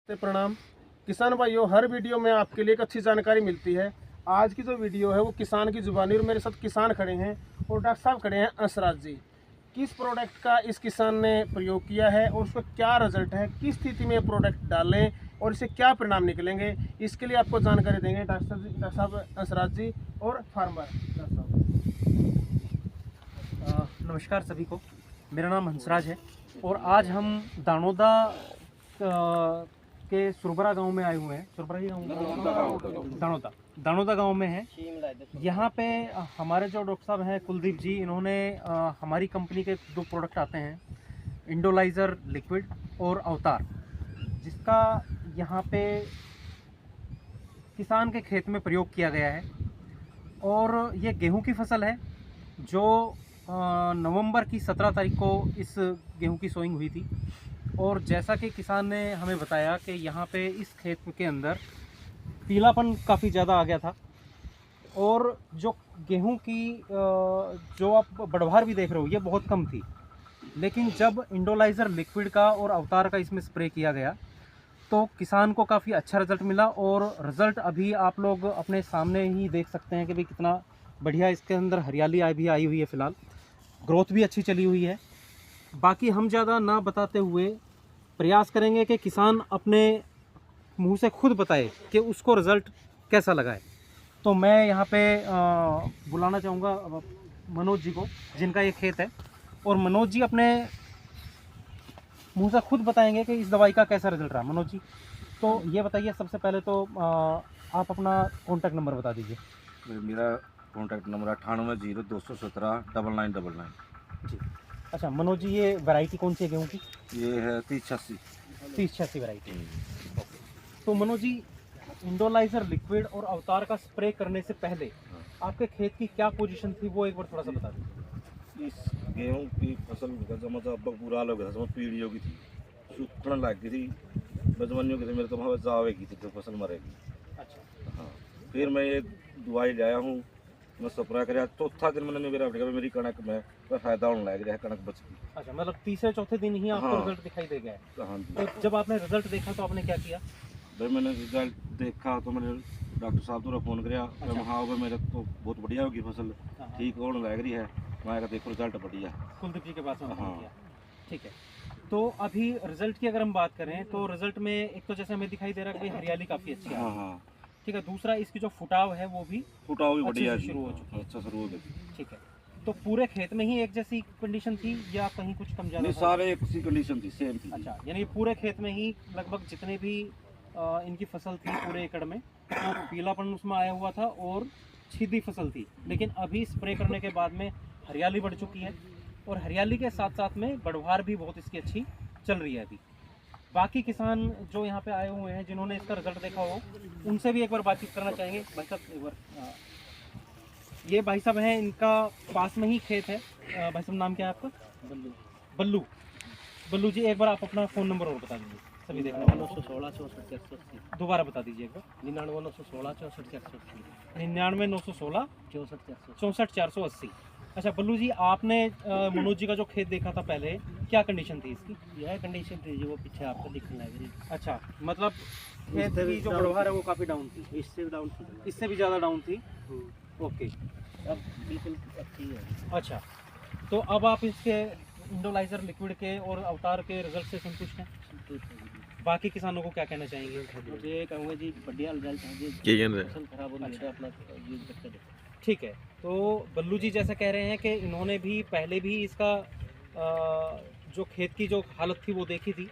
प्रणाम किसान भाइयों, हर वीडियो में आपके लिए एक अच्छी जानकारी मिलती है। आज की जो वीडियो है वो किसान की जुबानी, और मेरे साथ किसान खड़े हैं और डॉक्टर साहब खड़े हैं अंसराज जी। किस प्रोडक्ट का इस किसान ने प्रयोग किया है और उसका क्या रिजल्ट है, किस स्थिति में प्रोडक्ट डालें और इससे क्या परिणाम निकलेंगे, इसके लिए आपको जानकारी देंगे डॉक्टर साहब अंसराज जी और फार्मर डॉक्टर साहब। नमस्कार सभी को, मेरा नाम हंसराज है और आज हम दानोदा के सुरबरा गांव में आए हुए हैं। सुरबरा ही गाँव, दानोदा गांव में है। यहाँ पे हमारे जो डॉक्टर साहब हैं कुलदीप जी, इन्होंने हमारी कंपनी के दो प्रोडक्ट आते हैं, इंडोलाइजर लिक्विड और अवतार, जिसका यहाँ पे किसान के खेत में प्रयोग किया गया है। और ये गेहूं की फसल है जो नवंबर की 17 तारीख को इस गेहूं की सोइंग हुई थी। और जैसा कि किसान ने हमें बताया कि यहाँ पे इस खेत के अंदर पीलापन काफ़ी ज़्यादा आ गया था और जो गेहूं की जो आप बढ़वार भी देख रहे हो ये बहुत कम थी। लेकिन जब इंडोलाइजर लिक्विड का और अवतार का इसमें स्प्रे किया गया तो किसान को काफ़ी अच्छा रिज़ल्ट मिला। और रिज़ल्ट अभी आप लोग अपने सामने ही देख सकते हैं कि भाई कितना बढ़िया इसके अंदर हरियाली भी आई हुई है। फ़िलहाल ग्रोथ भी अच्छी चली हुई है। बाकी हम ज़्यादा ना बताते हुए प्रयास करेंगे कि किसान अपने मुंह से खुद बताए कि उसको रिज़ल्ट कैसा लगा है। तो मैं यहाँ पे बुलाना चाहूँगा मनोज जी को, जिनका ये खेत है, और मनोज जी अपने मुंह से खुद बताएंगे कि इस दवाई का कैसा रिज़ल्ट रहा। मनोज जी, तो ये बताइए, सबसे पहले तो आप अपना कॉन्टैक्ट नंबर बता दीजिए। मेरा कॉन्टैक्ट नंबर 9802179999 जी। अच्छा मनोज जी, ये वैरायटी कौन सी है गेहूँ की? ये है 3086 3086 वैरायटी। तो मनोज जी, इंडोलाइजर लिक्विड और अवतार का स्प्रे करने से पहले आपके खेत की क्या पोजीशन थी, वो एक बार थोड़ा सा बता दीजिए। इस गेहूं की फसल का जमा अब बुरा हो गया था, पीड़ी हो गई थी, सूखने लग गई थी, बजवानियों की थी, मेरे तो वहाँ जावेगी थी तो फसल मरेगी। अच्छा। हाँ, फिर मैं ये दवाई लाया हूँ, मैं स्प्रे कराया। चौथा दिन मैंने मेरा मेरी कणक में फायदा होने लग गया, कणक बच गई। अच्छा, मतलब तीसरे चौथे दिन ही आपको रिजल्ट दिखाई दे गया है। हाँ जी। तो जब आपने रिजल्ट देखा तो आपने क्या किया? भाई मैंने रिजल्ट देखा तो मैंने डॉक्टर साहब को फ़ोन कराया। अच्छा। हाँ भाई मेरे तो बहुत बढ़िया होगी फसल, हाँ। ठीक होने लग रही है। मैं कहा देखो रिजल्ट बढ़िया। कुलदीप जी के पास में हाँ। किया। ठीक है। तो अभी रिजल्ट की अगर हम बात करें तो रिजल्ट में एक तो जैसे हमें दिखाई दे रहा है कि हरियाली काफ़ी अच्छी है। हाँ हाँ, ठीक है। दूसरा, इसकी जो फुटाव है वो भी फुटाव भी अच्छे बढ़िया से शुरू हो चुकी है। अच्छा शुरू हो गई। ठीक है। तो पूरे खेत में ही एक जैसी कंडीशन थी या कहीं कुछ कम ज़्यादा नहीं, था? सारे एक सी कंडीशन थी, सेम थी। अच्छा, यानी पूरे खेत में ही लगभग जितने भी इनकी फसल थी पूरे एकड़ में, तो पीलापन उसमें आया हुआ था और सीधी फसल थी। लेकिन अभी स्प्रे करने के बाद में हरियाली बढ़ चुकी है और हरियाली के साथ साथ में बढ़वार भी बहुत इसकी अच्छी चल रही है। अभी बाकी किसान जो यहाँ पे आए हुए हैं जिन्होंने इसका रिजल्ट देखा हो, उनसे भी एक बार बातचीत करना चाहेंगे। भाई साहब एक बार, ये भाई साहब हैं, इनका पास में ही खेत है। भाई साहब नाम क्या है आपका? बल्लू। बल्लू। बल्लू जी, एक बार आप अपना फ़ोन नंबर और बता दीजिए सभी देखने वालों को। 916 दोबारा बता दीजिए एक बार। 99 916 64 99 916 64 64 480। अच्छा बल्लू जी, आपने मनोज जी का जो खेत देखा था पहले, क्या कंडीशन थी इसकी? यह कंडीशन थी जो वो पीछे आपको दिखने लग रही। अच्छा, मतलब खेत की जो बढ़वार है वो काफ़ी डाउन थी, इससे डाउन थी, इससे भी ज़्यादा डाउन थी। ओके। अब बिल्कुल अच्छी है। अच्छा, तो अब आप इसके इंडोलाइजर लिक्विड के और अवतार के रिजल्ट से संतुष्ट हैं? बाकी किसानों को क्या कहना चाहेंगे? मुझे ये कहूँगा जी, बढ़िया रिजल्ट है जी, फसल खराब हो नहीं अपना यूज करके देखो। ठीक है। तो बल्लू जी जैसा कह रहे हैं कि इन्होंने भी पहले भी इसका जो खेत की जो हालत थी वो देखी थी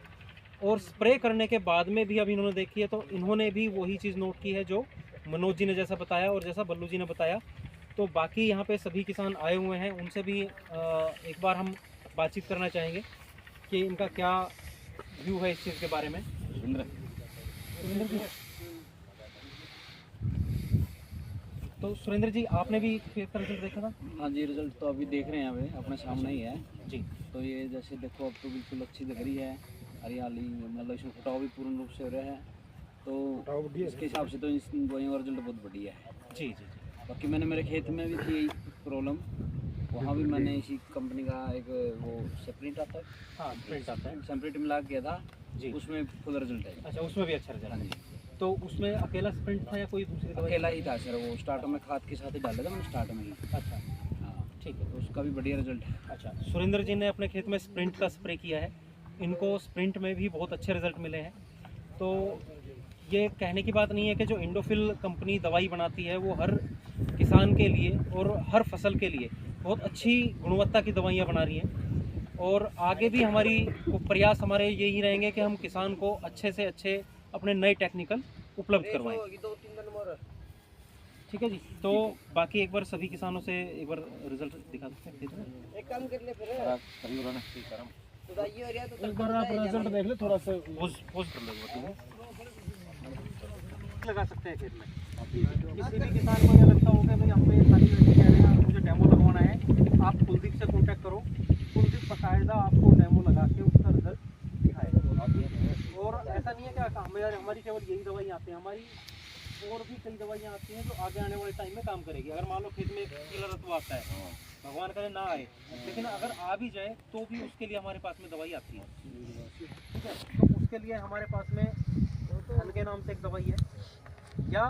और स्प्रे करने के बाद में भी अब इन्होंने देखी है, तो इन्होंने भी वही चीज़ नोट की है जो मनोज जी ने जैसा बताया और जैसा बल्लू जी ने बताया। तो बाकी यहाँ पे सभी किसान आए हुए हैं, उनसे भी एक बार हम बातचीत करना चाहेंगे कि इनका क्या व्यू है इस चीज़ के बारे में। सुरेंद्र जी, तो सुरेंद्र जी, आपने भी खेत का रिजल्ट देखा था? हाँ जी, रिजल्ट तो अभी देख रहे हैं, अभी अपने सामने ही है जी। तो ये जैसे देखो अब तो बिल्कुल अच्छी लग रही है हरियाली, मतलब इसमें फुटाव भी पूर्ण रूप से हो रहा है। तो इसके हिसाब से तो इस दवाइयों का रिजल्ट बहुत बढ़िया है। जी जी। बाकी मैंने मेरे खेत में भी थी प्रॉब्लम, वहाँ भी मैंने इसी कंपनी का एक वो सेपरेट आता है, हाँ, प्रिंट आता है। सेपरेट मिला किया था। जी। उसमें फुल रिजल्ट है। अच्छा, उसमें भी अच्छा हाँ रिजल्ट जी, है। तो उसमें अकेला स्प्रिंट था या कोई दूसरी दवाई? अकेला ही था सर, वो स्टार्टर में खाद के साथ ही डाला था मैंने स्टार्ट में ही। अच्छा, हाँ, ठीक है। तो उसका भी बढ़िया रिजल्ट है। अच्छा, सुरेंद्र जी ने अपने खेत में स्प्रिंट का स्प्रे किया है, इनको स्प्रिंट में भी बहुत अच्छे रिजल्ट मिले हैं। तो ये कहने की बात नहीं है कि जो इंडोफिल कंपनी दवाई बनाती है वो हर किसान के लिए और हर फसल के लिए बहुत अच्छी गुणवत्ता की दवाइयाँ बना रही हैं। और आगे भी हमारी प्रयास हमारे यही रहेंगे कि हम किसान को अच्छे से अच्छे अपने नए टेक्निकल उपलब्ध करवाएं। ठीक है जी। तो बाकी एक बार सभी किसानों से एक बार रिजल्ट दिखा सकते हैं खेत में? एक काम कर ले फिर, ठीक है, एक बार आप रिजल्ट देख ले थोड़ा सा। पोज कर लो, लगा सकते हैं खेत में। किसी भी किसान को ये लगता हो कि भाई हम पे खाली व्यक्ति कह रहे हैं मुझे डेमो लगवाना है, आप कुलदीप से कांटेक्ट करो। कुलदीप बाकायदा आपको डेमो लगा के उसका रिजल्ट दिखाएगा। और ऐसा नहीं है कि हमारी केवल यही दवाइयाँ आती हैं, हमारी और भी कई दवाइयाँ आती हैं जो आगे आने वाले टाइम में काम करेगी। अगर मान लो खेत में कीड़ा रतुआ आता है, भगवान करे ना आए, लेकिन अगर आ भी जाए तो भी उसके लिए हमारे पास में दवाई आती है। ठीक है, तो उसके लिए हमारे पास में धन के नाम से एक दवाई है, या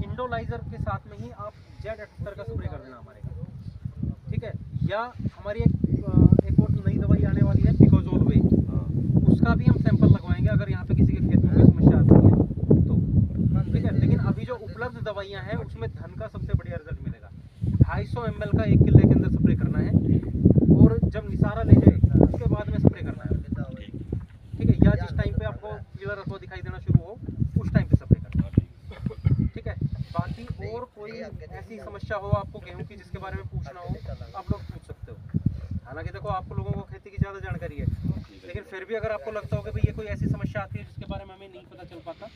इंडोलाइजर के साथ में ही आप Z78 का स्प्रे कर देना हमारे का। ठीक है, या हमारी एक और नई दवाई आने वाली है पिकोजोल वे, उसका भी हम सैंपल लगवाएंगे अगर यहाँ पे किसी के खेत में कोई समस्या आती है तो। ठीक है, लेकिन अभी जो उपलब्ध दवाइयाँ हैं उसमें धन का सबसे बढ़िया रिजल्ट मिलेगा। 250 ml का 1 किले के अंदर स्प्रे करना है, और जब निसारा ले जाए उसके बाद में स्प्रे करना है। ठीक है, या जिस टाइम पे आपको कीड़ा रतुआ दिखाई देना शुरू हो उस टाइम पे स्प्रे करना है। ठीक है, बाकी और कोई ऐसी समस्या हो आपको गेहूं की जिसके बारे में पूछना हो, आप लोग पूछ सकते हो। हालांकि देखो आप लोगों को खेती की ज़्यादा जानकारी है, लेकिन फिर भी अगर आपको लगता हो कि भाई ये कोई ऐसी समस्या आती है जिसके बारे में हमें नहीं पता चल पाता,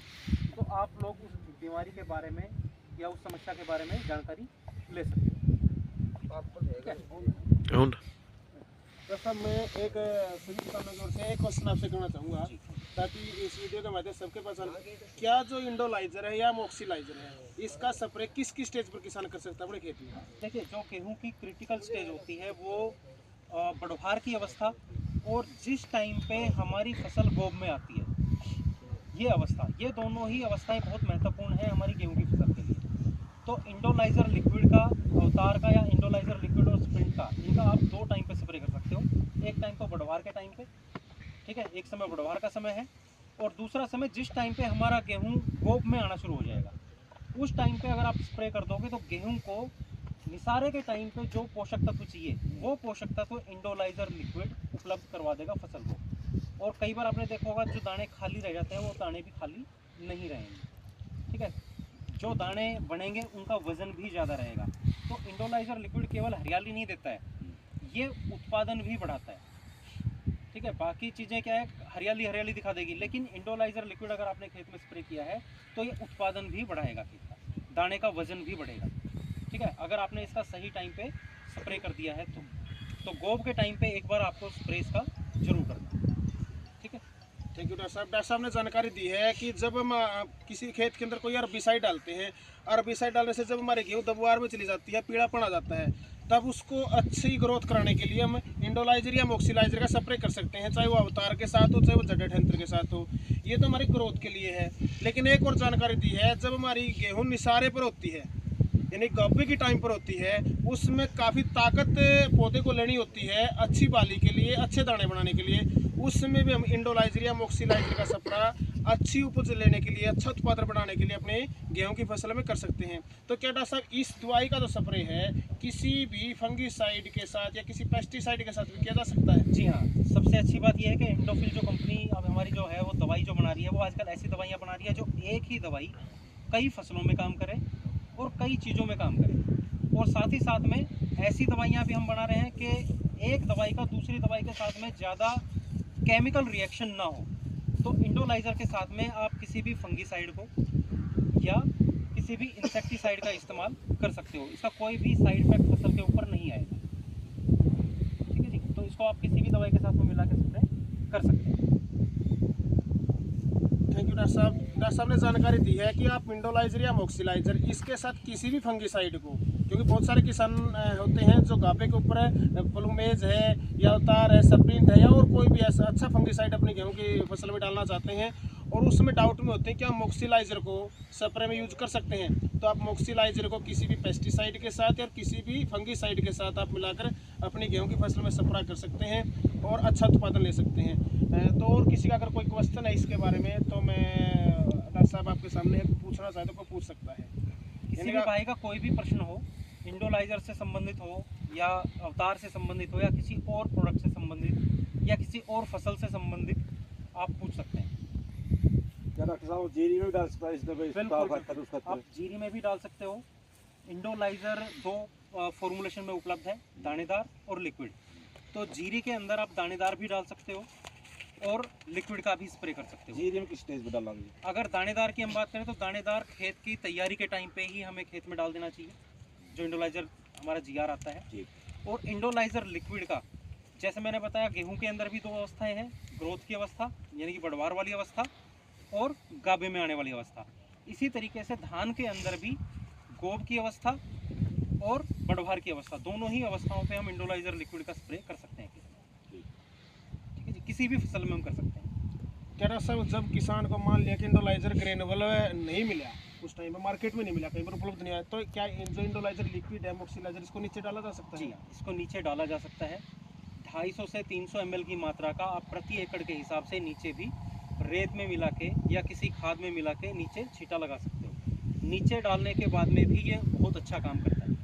तो आप लोग उस बीमारी के बारे में या उस समस्या के बारे में जानकारी ले सकते हो। ठीक है, तो सब मैं एक सभी किसानों की ओर से एक क्वेश्चन आपसे करना चाहूँगा, ताकि इस वीडियो के माध्यम से सबके पास क्या जो इंडोलाइजर है या मोक्सीलाइजर है, इसका स्प्रे किस किस स्टेज पर किसान कर सकता है अपने खेत में? देखिए, जो गेहूं की क्रिटिकल स्टेज होती है वो बढ़ोहार की अवस्था और जिस टाइम पे हमारी फसल गोब में आती है, ये अवस्था, ये दोनों ही अवस्थाएं बहुत महत्वपूर्ण है हमारी गेहूं की फसल के लिए। तो इंडोलाइजर लिक्विड का, अवतार का, या इंडोलाइजर लिक्विड और स्प्रिंट का, इनका आप 2 टाइम पे स्प्रे कर सकते हो। एक टाइम तो बढ़ोहार के टाइम पे, ठीक है, एक समय बढ़ोहार का समय है, और दूसरा समय जिस टाइम पे हमारा गेहूं गोब में आना शुरू हो जाएगा, उस टाइम पे अगर आप स्प्रे कर दोगे तो गेहूं को निसारे के टाइम पे जो पोषक तत्व चाहिए वो पोषक तत्व इंडोलाइजर लिक्विड उपलब्ध करवा देगा फसल को। और कई बार आपने देखा होगा जो दाने खाली रह जाते हैं वो दाने भी खाली नहीं रहेंगे। ठीक है, जो दाने बनेंगे उनका वजन भी ज़्यादा रहेगा। तो इंडोलाइजर लिक्विड केवल हरियाली नहीं देता है, ये उत्पादन भी बढ़ाता है। ठीक है, बाकी चीज़ें क्या है, हरियाली दिखा देगी, लेकिन इंडोलाइजर लिक्विड अगर आपने खेत में स्प्रे किया है तो ये उत्पादन भी बढ़ाएगा खेत का, दाने का वजन भी बढ़ेगा। ठीक है, अगर आपने इसका सही टाइम पे स्प्रे कर दिया है तो गोब के टाइम पे एक बार आपको स्प्रे इसका जरूर करना है। ठीक है, थैंक यू डॉक्टर साहब। डॉक्टर साहब ने जानकारी दी है कि जब हम किसी खेत के अंदर कोई अरबिसाइड डालते हैं, अरबिसाइड डालने से जब हमारे गेहूँ दबुआर में चली जाती है, पीड़ापन आ जाता है, तब उसको अच्छी ग्रोथ कराने के लिए हम इंडोलाइजर या मोक्सीलाइजर का स्प्रे कर सकते हैं, चाहे वो अवतार के साथ हो चाहे वो Z78 के साथ हो। ये तो हमारी ग्रोथ के लिए है। लेकिन एक और जानकारी दी है, जब हमारी गेहूँ निसारे पर होती है, यानी गब्बे की टाइम पर होती है, उसमें काफ़ी ताकत पौधे को लेनी होती है अच्छी बाली के लिए, अच्छे दाने बनाने के लिए। उसमें भी हम इंडोलाइजर या मोक्सीलाइजर का स्प्रे अच्छी उपज लेने के लिए, अच्छा उत्पादन बढ़ाने के लिए अपने गेहूं की फसल में कर सकते हैं। तो क्या डॉक्टर साहब इस दवाई का जो स्प्रे है किसी भी फंगीसाइड के साथ या किसी पेस्टिसाइड के साथ भी किया जा सकता है? जी हाँ, सबसे अच्छी बात यह है कि इंडोफिल जो कंपनी अब हमारी जो है वो दवाई जो बना रही है, वो आजकल ऐसी दवाइयाँ बना रही है जो एक ही दवाई कई फसलों में काम करे और कई चीज़ों में काम करे। और साथ ही साथ में ऐसी दवाइयाँ भी हम बना रहे हैं कि एक दवाई का दूसरी दवाई के साथ में ज़्यादा केमिकल रिएक्शन ना हो। तो इंडोलाइजर के साथ में आप किसी भी फंगीसाइड को या किसी भी इंसेक्टिसाइड का इस्तेमाल कर सकते हो, इसका कोई भी साइड इफेक्ट फसल के ऊपर नहीं आएगा। ठीक है जी, तो इसको आप किसी भी दवाई के साथ में मिला के स्प्रे कर सकते हैं। थैंक यू डॉक्टर साहब। डॉक्टर साहब ने जानकारी दी है कि आप इंडोलाइजर या मोक्सीलाइजर इसके साथ किसी भी फंगीसाइड को क्योंकि बहुत सारे किसान होते हैं जो गापे के ऊपर प्लूमेज है या अवतार है, सप्रिंट है या और कोई भी ऐसा अच्छा फंगिसाइड अपनी गेहूं की फसल में डालना चाहते हैं और उसमें डाउट में होते हैं कि हम मॉक्सिलाइजर को स्प्रे में यूज कर सकते हैं। तो आप मॉक्सिलाइजर को किसी भी पेस्टिसाइड के साथ या किसी भी फंगिसाइड के साथ आप मिलाकर अपनी गेहूं की फसल में स्प्रे कर सकते हैं और अच्छा उत्पादन ले सकते हैं। तो और किसी का अगर कोई क्वेश्चन है इसके बारे में तो मैं डॉक्टर साहब आपके सामने पूछना चाहते तो पूछ सकता है। किसी भी भाई का कोई भी प्रश्न हो, इंडोलाइजर से संबंधित हो या अवतार से संबंधित हो या किसी और प्रोडक्ट से संबंधित या किसी और फसल से संबंधित आप पूछ सकते हैं। क्या डॉक्टर साहब जीरी में भी डाल सकता है इस दवाई बिल्कुल, आप जीरी में भी डाल सकते हो। इंडोलाइजर 2 फॉर्मुलेशन में उपलब्ध है, दानेदार और लिक्विड। तो जीरी के अंदर आप दानेदार भी डाल सकते हो और लिक्विड का भी स्प्रे कर सकते हो। जीरी में किस स्टेज पे डालना चाहिए? अगर दानेदार की हम बात करें तो दानेदार खेत की तैयारी के टाइम पे ही हमें खेत में डाल देना चाहिए, जो इंडोलाइजर हमारा जीआर आता है। और इंडोलाइजर लिक्विड का जैसे मैंने बताया, गेहूं के अंदर भी 2 अवस्थाएं हैं, ग्रोथ की अवस्था यानी कि बढ़वार वाली अवस्था और गाभे में आने वाली अवस्था। इसी तरीके से धान के अंदर भी गोब की अवस्था और बढ़वार की अवस्था, दोनों ही अवस्थाओं पे हम इंडोलाइजर लिक्विड का स्प्रे कर सकते हैं। ठीक है जी, किसी भी फसल में हम कर सकते हैं। क्या डॉक्टर साहब जब किसान को मान लिया कि इंडोलाइजर ग्रेनुअल नहीं मिला, उस टाइम में मार्केट में नहीं मिला, कहीं पर उपलब्ध नहीं आया, तो क्या जो इंडोलाइजर लिक्विड है मॉक्सिलाइजर इसको नीचे डाला जा सकता है? जी, इसको नीचे डाला जा सकता है। 250 से 300 ml की मात्रा का आप प्रति एकड़ के हिसाब से नीचे भी रेत में मिला के या किसी खाद में मिला के नीचे छींटा लगा सकते हो। नीचे डालने के बाद में भी ये बहुत अच्छा काम करता है।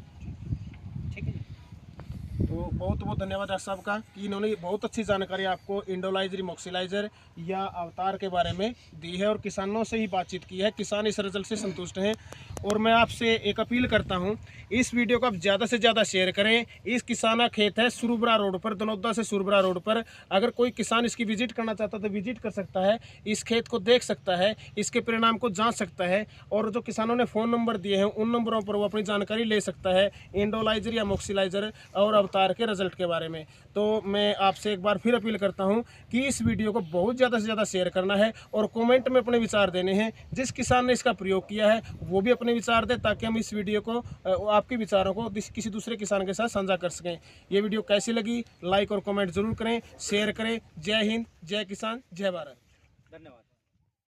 ठीक है जी। तो बहुत बहुत धन्यवाद डॉक्टर साहब का कि इन्होंने बहुत अच्छी जानकारी आपको इंडोलाइजर, मॉक्सिलाइजर या अवतार के बारे में दी है और किसानों से ही बातचीत की है। किसान इस रिजल्ट से संतुष्ट हैं और मैं आपसे एक अपील करता हूं, इस वीडियो को आप ज़्यादा से ज़्यादा शेयर करें। इस किसान का खेत है सुरबरा रोड पर, दनौदा से सुरबरा रोड पर। अगर कोई किसान इसकी विजिट करना चाहता है तो विजिट कर सकता है, इस खेत को देख सकता है, इसके परिणाम को जांच सकता है और जो किसानों ने फ़ोन नंबर दिए हैं उन नंबरों पर वो अपनी जानकारी ले सकता है इंडोलाइजर या मॉक्सिलाइजर और अवतार के रिजल्ट के बारे में। तो मैं आपसे एक बार फिर अपील करता हूँ कि इस वीडियो को बहुत ज़्यादा से ज़्यादा शेयर करना है और कमेंट में अपने विचार देने हैं। जिस किसान ने इसका प्रयोग किया है वो भी अपने विचार दे, ताकि हम इस वीडियो को आपके विचारों को किसी दूसरे किसान के साथ साझा कर सकें। ये वीडियो कैसी लगी लाइक और कमेंट जरूर करें, शेयर करें। जय हिंद, जय किसान, जय भारत। धन्यवाद।